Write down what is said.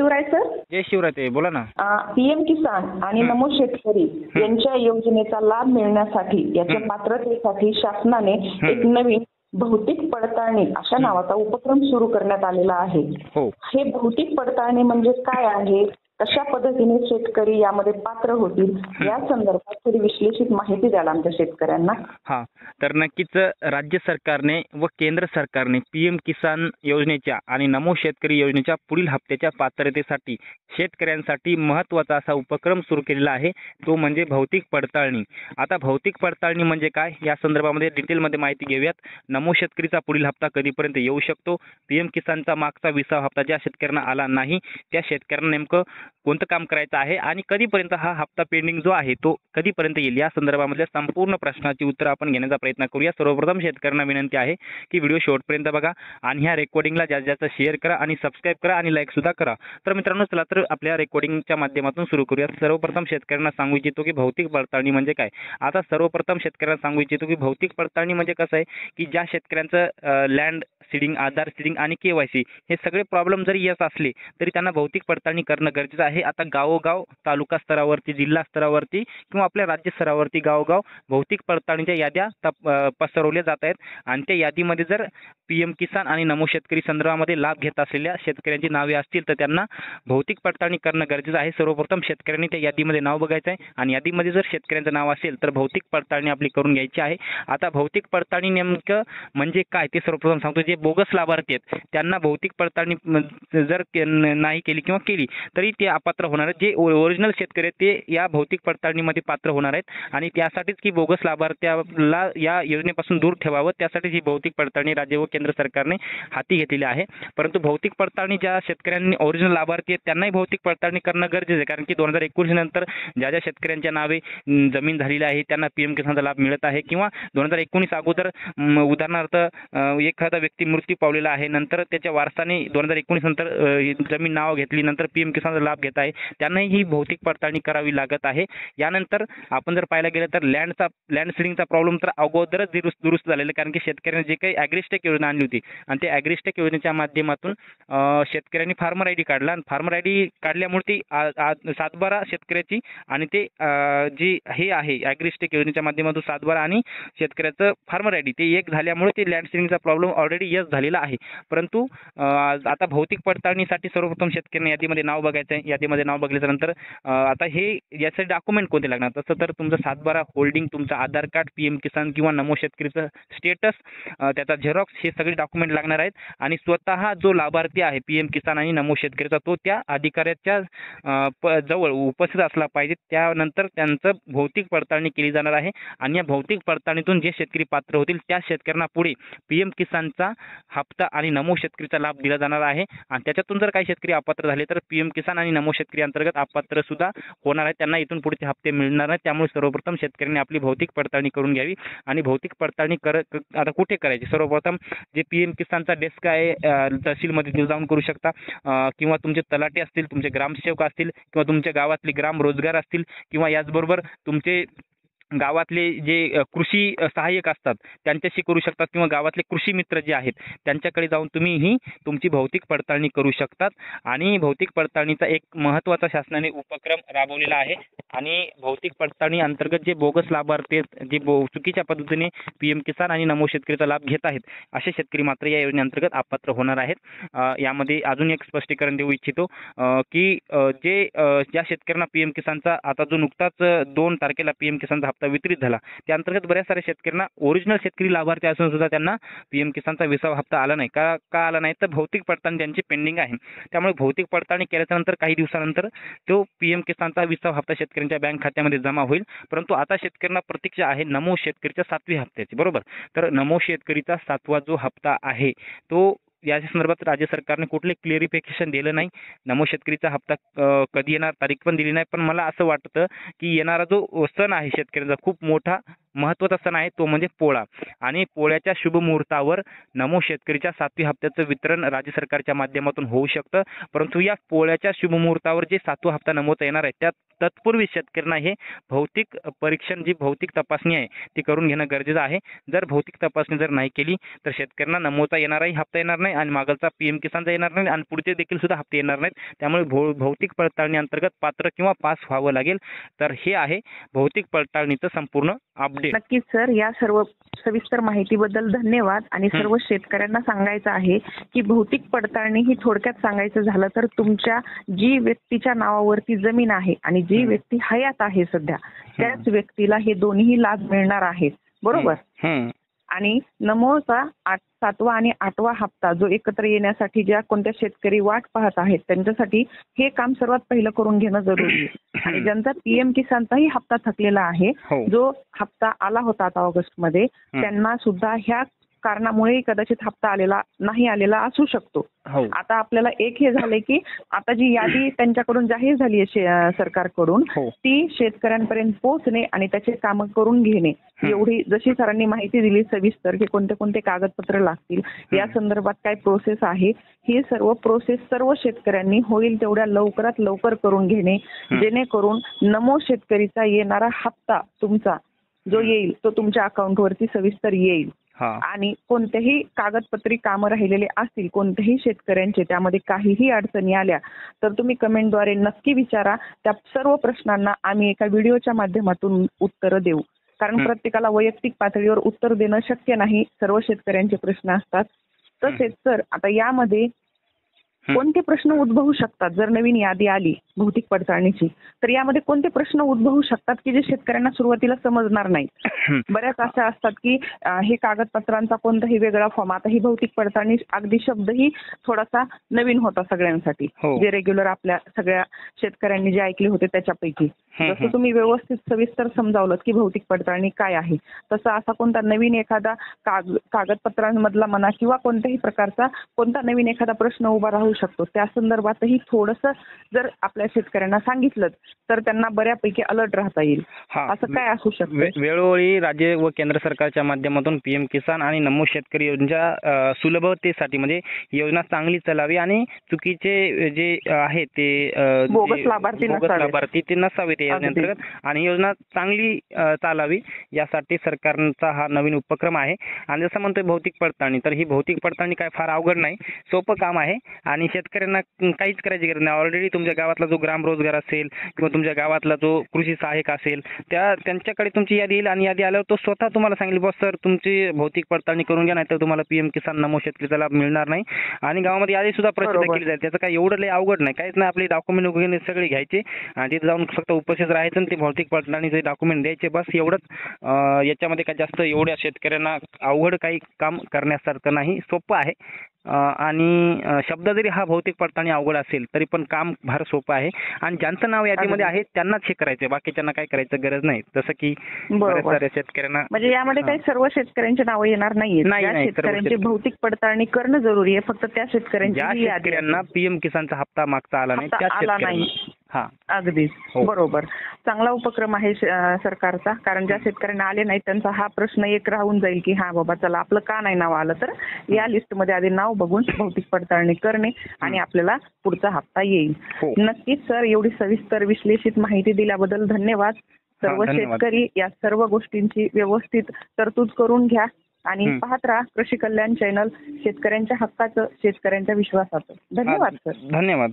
Shivray sir. जय शिवराय ते बोला ना. पीएम किसान आणि नमो शेतकरी यांच्या योजनेचा लाभ मिळण्यासाठी याच्या पात्रतेसाठी शासनाने एक नवीन भौतिक पडताळणी अशा नावाचा उपक्रम सुरू करण्यात आलेला आहे. हे भौतिक पडताळणी म्हणजे काय आहे, कशा पद्धतीने शेतकरी यामध्ये पात्र होतील या संदर्भात थोडी विश्लेषित माहिती द्याल आमच्या शेतकऱ्यांना. हा, तर नक्कीच राज्य सरकारने व केंद्र सरकारने पीएम किसान योजनेच्या आणि नमो शेतकरी योजनेच्या पुढील हप्त्याच्या पात्रतेसाठी शेतकऱ्यांसाठी महत्त्वाचा असा उपक्रम सुरू केलेला आहे, तो म्हणजे भौतिक पडताळणी. आता भौतिक पडताळणी म्हणजे काय या संदर्भामध्ये डिटेलमध्ये माहिती घेऊयात. नमो शेतकरीचा पुढील हप्ता कधीपर्यंत येऊ शकतो, पीएम किसानचा मागचा 20वा हप्ता ज्या शेतकऱ्यांना आला नाही त्या शेतकऱ्यांना नेमकं कोणतं काम करायचं आहे आणि कधीपर्यंत हा हप्ता पेंडिंग जो आहे तो कधीपर्यंत येईल या संदर्भामधल्या संपूर्ण प्रश्नाची उत्तर आपण घेण्याचा प्रयत्न करूया. सर्वप्रथम शेतकऱ्यांना विनंती आहे की व्हिडिओ शेवटपर्यंत बघा आणि ह्या रेकॉर्डिंगला जास्त शेअर करा आणि सबस्क्राईब करा आणि लाईक सुद्धा करा. तर मित्रांनो चला तर आपल्या रेकॉर्डिंगच्या माध्यमातून सुरू करूया. सर्वप्रथम शेतकऱ्यांना सांगू इच्छितो की भौतिक पडताळणी म्हणजे काय. आता सर्वप्रथम शेतकऱ्यांना सांगू इच्छितो की भौतिक पडताळणी म्हणजे कसं आहे की ज्या शेतकऱ्यांचं लँड सीडिंग, आधार सीडिंग आणि केवायसी हे सगळे प्रॉब्लेम जरी येत असले तरी त्यांना भौतिक पडताळणी करणं गरजेचं आहे. आता गावोगाव तालुका स्तरावरती, जिल्हा स्तरावरती किंवा आपल्या राज्य स्तरावरती गावोगाव भौतिक पडताळणीच्या याद्या पसरवल्या जात आहेत आणि त्या यादीमध्ये जर पीएम किसान आणि नमो शेतकरी संदर्भामध्ये लाभ घेत असलेल्या शेतकऱ्यांची नावे असतील तर त्यांना भौतिक पडताळणी करणं गरजेचं आहे. सर्वप्रथम शेतकऱ्यांनी त्या यादीमध्ये नाव बघायचं आहे आणि यादीमध्ये जर शेतकऱ्यांचं नाव असेल तर भौतिक पडताळणी आपली करून घ्यायची आहे. आता भौतिक पडताळणी नेमकं म्हणजे काय ते सर्वप्रथम सांगतो. जे बोगस लाभार्थी आहेत त्यांना भौतिक पडताळणी जर नाही केली किंवा केली तरी ते अपात्र होणार आहेत. जे ओरिजिनल शेतकरी आहेत ते या भौतिक पडताळणीमध्ये पात्र होणार आहेत आणि त्यासाठीच की बोगस लाभार्थ्याला या योजनेपासून दूर ठेवावं त्यासाठीच ही भौतिक पडताळणी राज्य व केंद्र सरकारने हाती घेतलेली आहे. परंतु भौतिक पडताळणी ज्या शेतकऱ्यांनी ओरिजिनल लाभार्थी आहेत त्यांनाही भौतिक पडताळणी करणं गरजेचं आहे, कारण की 2019 नंतर ज्या ज्या शेतकऱ्यांच्या नावे जमीन झालेली आहे त्यांना पीएम किसानचा लाभ मिळत आहे किंवा 2019 अगोदर उदाहरणार्थ एखादा व्यक्ती मृत्यू पावलेला आहे, नंतर त्याच्या वारसाने 2019 नंतर जमीन नाव घेतली, नंतर पीएम किसानचा लाभ घेत आहे, त्यांनाही ही भौतिक पडताळणी करावी लागत आहे. यानंतर आपण जर पाहायला गेलं तर लँड सीडिंगचा प्रॉब्लेम तर अगोदरच दुरुस्त झालेला, कारण की शेतकऱ्यांनी जे काही ॲग्रिस्टेक योजना आणली होती आणि त्या ॲग्रिस्टेक योजनेच्या माध्यमातून शेतकऱ्यांनी फार्मर आयडी काढला आणि फार्मर आयडी काढल्यामुळे ती 7/12 शेतकऱ्याची आणि ते जी हे आहे ॲग्रिस्टेक योजनेच्या माध्यमातून 7/12 आणि शेतकऱ्याचं फार्मर आयडी ते एक झाल्यामुळे ते लँड सीडिंगचा प्रॉब्लेम ऑलरेडी यस झालेला आहे. परंतु आता भौतिक पडताळणीसाठी सर्वप्रथम शेतकऱ्यांनी यादीमध्ये नाव बघायचं आहे. यादीमध्ये नाव बघितल्यानंतर आता हे याचे डॉक्युमेंट कोणते लागणार, तसं तर तुमचं 7/12 होल्डिंग, तुमचं आधार कार्ड, पीएम किसान किंवा नमो शेतकरीचं स्टेटस, त्याचा झेरॉक्स, हे सगळे डॉक्युमेंट लागणार आहेत आणि स्वतः जो लाभार्थी आहे पीएम किसान आणि नमो शेतकरीचा तो त्या अधिकाऱ्याच्या जवळ उपस्थित असला पाहिजे. त्यानंतर त्यांचं भौतिक पडताळणी केली जाणार आहे आणि या भौतिक पडताळणीतून जे शेतकरी पात्र होतील त्या शेतकऱ्यांना पुढे पीएम किसानचा हप्ता आणि नमो शेतकरीचा लाभ दिला जाणार आहे आणि त्याच्यातून जर काही शेतकरी अपात्र झाले तर पीएम किसान आणि नमो शेतकरी अंतर्गत अपात्र सुद्धा होणार आहे, त्यांना इथून पुढचे हप्ते मिळणार आहेत. त्यामुळे सर्वप्रथम शेतकऱ्यांनी आपली भौतिक पडताळणी करून घ्यावी आणि भौतिक पडताळणी आता कुठे करायची, सर्वप्रथम जे पीएम किसानचा डेस्क आहे तहसीलमध्ये जाऊन करू शकता किंवा तुमचे तलाटे असतील, तुमचे ग्रामसेवक असतील किंवा तुमच्या गावातले ग्राम रोजगार असतील किंवा याचबरोबर तुमचे गावातले जे कृषी सहाय्यक असतात त्यांच्याशी करू शकतात किंवा गावातले कृषी मित्र जे आहेत त्यांच्याकडे जाऊन तुम्ही ही तुमची भौतिक पडताळणी करू शकतात. आणि भौतिक पडताळणीचा एक महत्त्वाचा शासनाने उपक्रम राबवलेला आहे आणि भौतिक पडताळणी अंतर्गत जे बोगस लाभार्थी जे चुकीच्या पद्धतीने पीएम किसान आणि नमो शेतकरीचा लाभ घेत आहेत असे शेतकरी मात्र या योजनेअंतर्गत अपात्र होणार आहेत. यामध्ये अजून एक स्पष्टीकरण देऊ इच्छितो की ज्या शेतकऱ्यांना पीएम किसानचा आता जो नुकताच 2 तारखेला पीएम किसानचा हप्ता वितरित झाला त्या अंतर्गत बऱ्याच साऱ्या शेतकऱ्यांना ओरिजिनल शेतकरी लाभार्थी असून सुद्धा त्यांना पीएम किसानचा 20वा हप्ता आला नाही. का आला नाही तर भौतिक पडताळणी त्यांची पेंडिंग आहे. त्यामुळे भौतिक पडताळणी केल्यानंतर काही दिवसानंतर तो पीएम किसानचा 20वा हप्ता शेतकऱ्यांच्या बँक खात्यामध्ये जमा होईल. परंतु आता शेतकऱ्यांना प्रतीक्षा आहे नमो शेतकरीच्या 7व्या हप्त्याची, बरोबर. तर नमो शेतकरीचा 7वा जो हप्ता आहे तो याच्या संदर्भात राज्य सरकारने कुठले क्लिअरिफिकेशन दिलं नाही. नमो शेतकरीचा हप्ता कधी येणार तारीख पण दिली नाही. पण मला असं वाटतं की येणारा जो सण आहे शेतकऱ्यांचा खूप मोठा महत्त्वाचा सण आहे तो म्हणजे पोळा. आणि पोळ्याच्या शुभ मुहूर्तावर नमो शेतकरीच्या 7व्या हप्त्याचं वितरण राज्य सरकारच्या माध्यमातून होऊ शकतं. परंतु या पोळ्याच्या शुभ मुहूर्तावर जे 7वा हप्ता नमवता येणार आहे त्यात तत्पूर्वी शेतकऱ्यांना हे भौतिक परीक्षण, जी भौतिक तपासणी आहे ती करून घेणं गरजेचं आहे. जर भौतिक तपासणी जर नाही केली तर शेतकऱ्यांना नमवता येणाराही हप्ता येणार नाही आणि मागलचा पीएम किसानचा येणार नाही आणि पुढचे देखील सुद्धा हप्ते येणार नाहीत. त्यामुळे भौतिक पडताळणी अंतर्गत पात्र किंवा पास व्हावं लागेल. तर हे आहे भौतिक पडताळणीचं संपूर्ण अपडेट. नक्कीच सर, या सर्व सविस्तर माहितीबद्दल धन्यवाद. आणि सर्व शेतकऱ्यांना सांगायचं आहे की भौतिक पडताळणी ही थोडक्यात सांगायचं झालं तर तुमच्या जी व्यक्तीच्या नावावरती जमीन आहे आणि जी व्यक्ती हयात आहे सध्या त्याच व्यक्तीला हे दोन्ही लाभ मिळणार आहेत. बरोबर. आणि नमोचा 7वा आणि 8वा हप्ता जो एकत्र येण्यासाठी ज्या कोणत्या शेतकरी वाट पाहत आहेत त्यांच्यासाठी हे काम सर्वात पहिलं करून घेणं जरुरी आहे. आणि ज्यांचा पीएम किसानचाही हप्ता थकलेला आहे, जो हप्ता आला होता आता ऑगस्टमध्ये, त्यांना सुद्धा ह्या कारणामुळे कदाचित हप्ता नाही आलेला असू शकतो. आता आपल्याला एक हे झालंय की आता जी यादी त्यांच्याकडून जाहीर झाली आहे सरकारकडून ती शेतकऱ्यांपर्यंत पोहोचणे आणि त्याचे कामं करून घेणे, एवढी जशी सरांनी माहिती दिली सविस्तर की कोणते कोणते कागदपत्र लागतील, या संदर्भात काय प्रोसेस आहे, ही सर्व प्रोसेस सर्व शेतकऱ्यांनी होईल तेवढ्या लवकरात लवकर करून घेणे, जेणेकरून नमो शेतकरीचा येणारा हप्ता तुमचा जो येईल तो तुमच्या अकाउंटवरती सविस्तर येईल. आणि कोणतेही कागदपत्री कामं राहिलेले असतील कोणत्याही शेतकऱ्यांचे, त्यामध्ये काहीही अडचणी आल्या तर तुम्ही कमेंटद्वारे नक्की विचारा. त्या सर्व प्रश्नांना आम्ही एका व्हिडिओच्या माध्यमातून उत्तरं देऊ. कारण प्रत्येकाला वैयक्तिक पातळीवर उत्तर देणं शक्य नाही, सर्व शेतकऱ्यांचे प्रश्न असतात. तसेच सर आता यामध्ये कोणते प्रश्न उद्भवू शकतात जर नवीन यादी आली भौतिक पडताळणीची, तर यामध्ये कोणते प्रश्न उद्भवू शकतात की जे शेतकऱ्यांना सुरुवातीला समजणार नाही. बऱ्याच अशा असतात की हे कागदपत्रांचा कोणताही वेगळा फॉर्म, आता ही भौतिक पडताळणी अगदी शब्दही थोडासा नवीन होता सगळ्यांसाठी, जे रेग्युलर आपल्या सगळ्या शेतकऱ्यांनी जे ऐकले होते त्याच्यापैकी. जसं तुम्ही व्यवस्थित सविस्तर समजावलं की भौतिक पडताळणी काय आहे, तसं असा कोणता नवीन एखादा कागदपत्रांमधला म्हणा किंवा कोणत्याही प्रकारचा कोणता नवीन एखादा प्रश्न उभा राहू शकतो, त्या संदर्भातही थोडंसं जर आपल्या शेतकऱ्यांना सांगितलं तर त्यांना बऱ्यापैकी अलर्ट राहता येईल. असं काय असू शकतं? वेळोवेळी राज्य व केंद्र सरकारच्या माध्यमातून पीएम किसान आणि नमो शेतकरी योजनेच्या सुलभतेसाठी म्हणजे योजना चांगली चालावी आणि चुकीचे जे आहे ते बोगस लाभार्थी ते नसावेत या योजनेअंतर्गत, आणि योजना चांगली चालावी यासाठी सरकारचा हा नवीन उपक्रम आहे. आणि जसं म्हणतोय भौतिक पडताळणी, तर ही भौतिक पडताळणी काय फार अवघड नाही, सोपं काम आहे आणि शेतकऱ्यांना काहीच करायची गरज नाही. ऑलरेडी तुमच्या गावातला जो ग्राम रोजगार असेल किंवा तुमच्या गावातला जो कृषी सहाय्यक असेल त्यांच्याकडे तुमची यादी येईल आणि यादी आल्यावर तो स्वतः तुम्हाला सांगेल बॉस सर तुमची भौतिक पडताळणी करून घ्या, नाही तर तुम्हाला पीएम किसान नमो शेतकरीचा लाभ मिळणार नाही. आणि गावामध्ये यादी सुद्धा प्रसिद्ध केली जाईल. त्याचं काही एवढं लय अवघड नाही, काहीच नाही. आपले डॉक्युमेंट वगैरे सगळे घ्यायचे आणि तिथे जाऊन फक्त उपस्थित राहायचं आणि ते भौतिक पडताळणीचे डॉक्युमेंट द्यायचे, बस एवढंच. याच्यामध्ये काय जास्त एवढ्या शेतकऱ्यांना अवघड काही काम करण्यासारखं नाही, सोपं आहे. आणि शब्द जरी हा भौतिक पडताळणी अवघड असेल तरी पण काम फार सोपं आहे. आणि ज्यांचं नाव यादीमध्ये आहे त्यांनाच हे करायचं, बाकीच्यांना काय करायचं गरज नाही. जसं की बऱ्याच साऱ्या शेतकऱ्यांना म्हणजे यामध्ये काही सर्व शेतकऱ्यांची नावं येणार नाहीत. शेतकऱ्यांची भौतिक पडताळणी करणं जरुरी आहे, फक्त त्या शेतकऱ्यांना पीएम किसानचा हप्ता मागचा आला नाही त्या शेतकऱ्यांना. अगदीच बरोबर. चांगला उपक्रम आहे सरकारचा, कारण ज्या शेतकऱ्यांना आले नाही त्यांचा हा प्रश्न एक राहून जाईल की हा बाबा चला आपलं का नाही नाव आलं, तर या लिस्टमध्ये आधी नाव बघून भौतिक पडताळणी करणे आणि आपल्याला पुढचा हप्ता येईल. नक्कीच सर, एवढी सविस्तर विश्लेषित माहिती दिल्याबद्दल धन्यवाद. सर्व शेतकरी या सर्व गोष्टींची व्यवस्थित तरतूद करून घ्या आणि पाहत राहा कृषी कल्याण चॅनल, शेतकऱ्यांच्या हक्काचं, शेतकऱ्यांच्या विश्वासाचं. धन्यवाद सर. धन्यवाद.